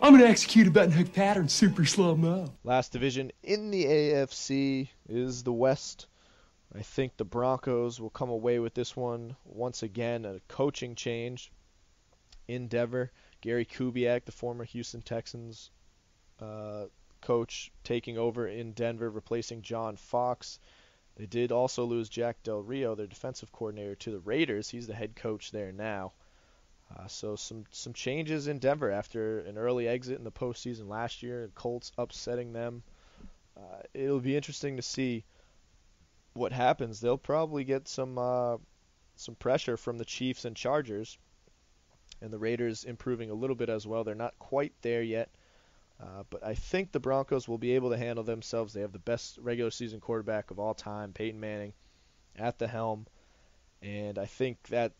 I'm going to execute a button hook pattern super slow-mo. Last division in the AFC is the West. I think the Broncos will come away with this one. Once again, a coaching change in Denver. Gary Kubiak, the former Houston Texans coach, taking over in Denver, replacing John Fox. They did also lose Jack Del Rio, their defensive coordinator, to the Raiders. He's the head coach there now. So some changes in Denver after an early exit in the postseason last year, Colts upsetting them. It'll be interesting to see what happens. They'll probably get some pressure from the Chiefs and Chargers, and the Raiders improving a little bit as well. They're not quite there yet, but I think the Broncos will be able to handle themselves. They have the best regular season quarterback of all time, Peyton Manning, at the helm. And I think that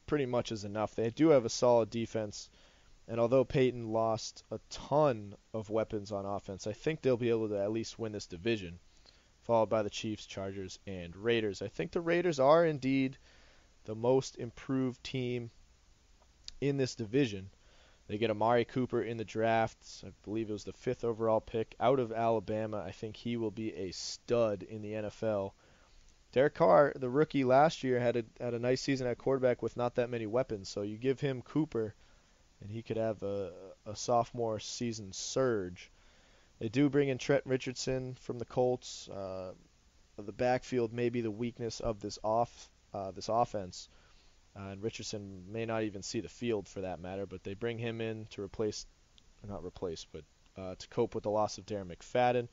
pretty much is enough. They do have a solid defense, and although Peyton lost a ton of weapons on offense, I think they'll be able to at least win this division, followed by the Chiefs, Chargers, and Raiders. I think the Raiders are indeed the most improved team in this division. They get Amari Cooper in the draft. I believe it was the 5th overall pick out of Alabama. I think he will be a stud in the NFL. Derek Carr, the rookie last year, had a nice season at quarterback with not that many weapons. So you give him Cooper, and he could have a sophomore season surge. They do bring in Trent Richardson from the Colts. The backfield may be the weakness of this offense, and Richardson may not even see the field for that matter. But they bring him in to to cope with the loss of Darren McFadden.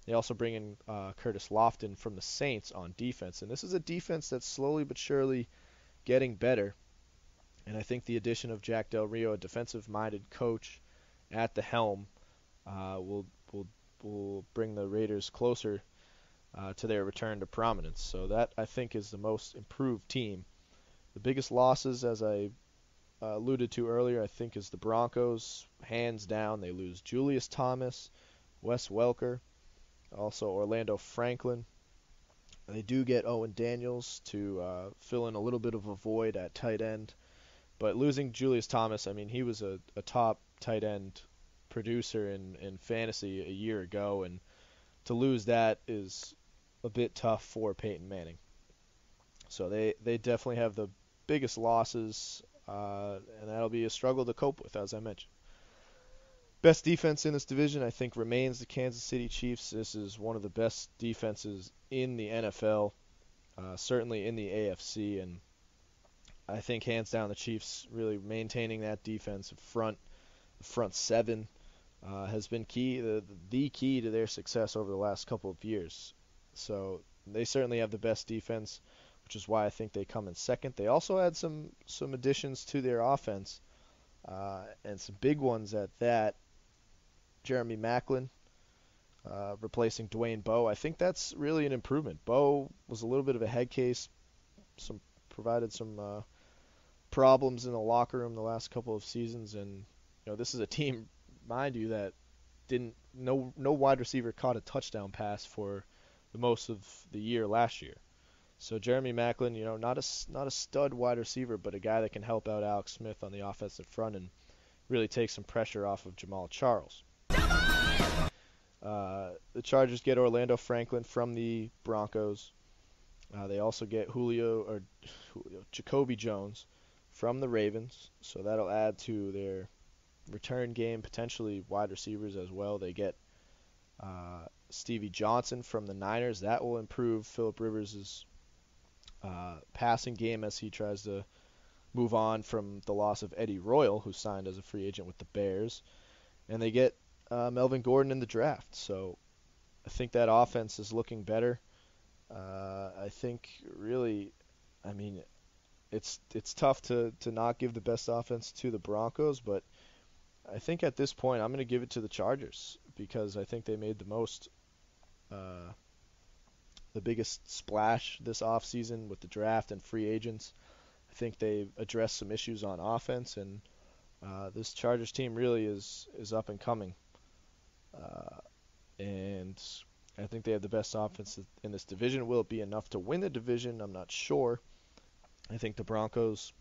They also bring in Curtis Lofton from the Saints on defense. And this is a defense that's slowly but surely getting better. And I think the addition of Jack Del Rio, a defensive-minded coach at the helm, will bring the Raiders closer to their return to prominence. So that, I think, is the most improved team. The biggest losses, as I alluded to earlier, I think is the Broncos. Hands down, they lose Julius Thomas, Wes Welker, also Orlando Franklin. They do get Owen Daniels to fill in a little bit of a void at tight end. But losing Julius Thomas, I mean, he was a top tight end producer in fantasy a year ago, and to lose that is a bit tough for Peyton Manning. So they definitely have the biggest losses, and that'll be a struggle to cope with, as I mentioned. Best defense in this division, I think, remains the Kansas City Chiefs. This is one of the best defenses in the NFL, certainly in the AFC, and I think hands down the Chiefs really maintaining that defensive front seven has been key, the key to their success over the last couple of years. So they certainly have the best defense, which is why I think they come in second. They also had some additions to their offense, and some big ones at that. Jeremy Maclin replacing Dwayne Bowe. I think that's really an improvement. Bowe was a little bit of a head case, provided some problems in the locker room the last couple of seasons, and this is a team, mind you, that no wide receiver caught a touchdown pass for the most of the year last year. So Jeremy Maclin, not a stud wide receiver, but a guy that can help out Alex Smith on the offensive front and really take some pressure off of Jamal Charles. The Chargers get Orlando Franklin from the Broncos. They also get Jacoby Jones from the Ravens, so that'll add to their return game, potentially wide receivers as well. They get Stevie Johnson from the Niners. That will improve Phillip Rivers' passing game as he tries to move on from the loss of Eddie Royal, who signed as a free agent with the Bears. And they get Melvin Gordon in the draft. So I think that offense is looking better. I think really, I mean, it's tough to not give the best offense to the Broncos, but I think at this point I'm going to give it to the Chargers because I think they made the biggest splash this offseason with the draft and free agents. I think they addressed some issues on offense, and this Chargers team really is up and coming. And I think they have the best offense in this division. Will it be enough to win the division? I'm not sure. I think the Broncos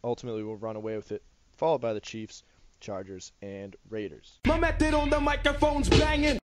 ultimately will run away with it, followed by the Chiefs. Chargers, and Raiders. My method on the microphone's banging.